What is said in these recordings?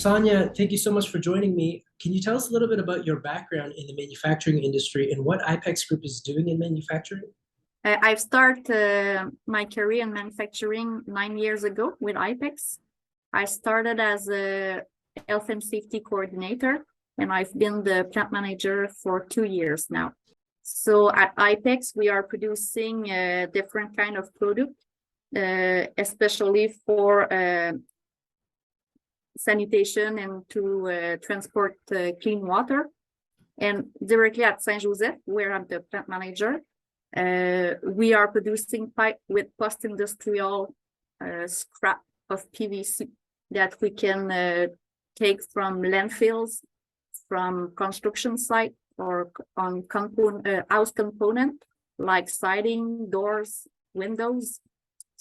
Sonia, thank you so much for joining me. Can you tell us a little bit about your background in the manufacturing industry and what IPEX Group is doing in manufacturing? I've started my career in manufacturing 9 years ago with IPEX. I started as a health and safety coordinator, and I've been the plant manager for 2 years now. So at IPEX, we are producing different kind of product, especially for sanitation and to transport clean water. And directly at Saint-Joseph, where I'm the plant manager, we are producing pipe with post-industrial scrap of PVC that we can take from landfills, from construction site, or on house component like siding, doors, windows.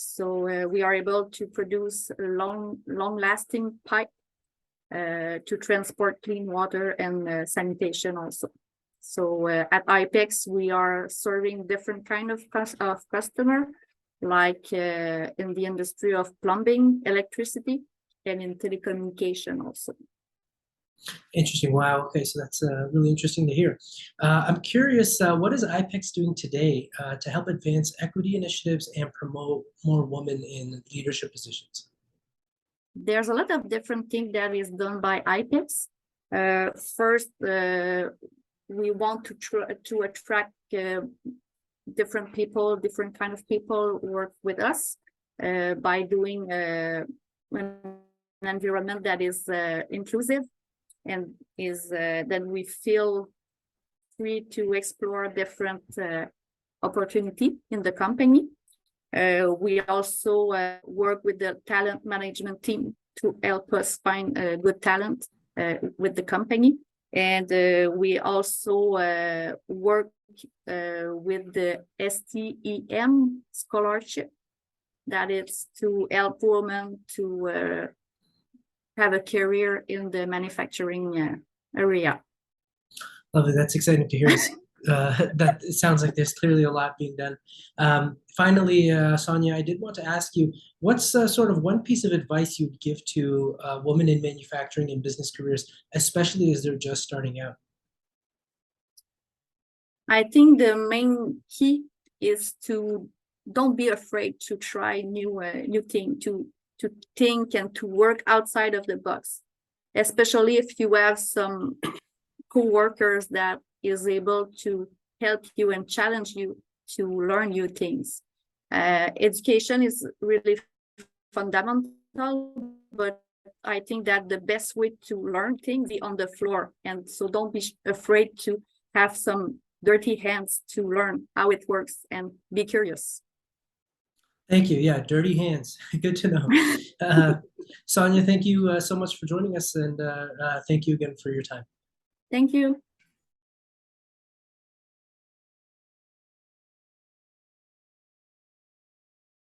So we are able to produce long-lasting pipe to transport clean water and sanitation also. So at IPEX, we are serving different kind of customer, like in the industry of plumbing, electricity, and in telecommunication also. Interesting. Wow. Okay, so that's really interesting to hear. I'm curious, what is IPEX doing today to help advance equity initiatives and promote more women in leadership positions? There's a lot of different things that is done by IPEX. First, we want to attract different people, different kind of people work with us by doing an environment that is inclusive and is then we feel free to explore different opportunity in the company. We also work with the talent management team to help us find good talent with the company. And we also work with the STEM scholarship, that is to help women to have a career in the manufacturing area. Lovely. That's exciting to hear. That it sounds like there's clearly a lot being done. Finally, Sonia, I did want to ask you, what's sort of one piece of advice you'd give to women in manufacturing and business careers, especially as they're just starting out? I think the main key is to don't be afraid to try new thing, to think and to work outside of the box, especially if you have some co-workers that is able to help you and challenge you to learn new things. Education is really fundamental, but I think that the best way to learn things is on the floor. And so don't be afraid to have some dirty hands to learn how it works and be curious. Thank you. Yeah, dirty hands. Good to know. Sonia, thank you so much for joining us, and thank you again for your time. Thank you.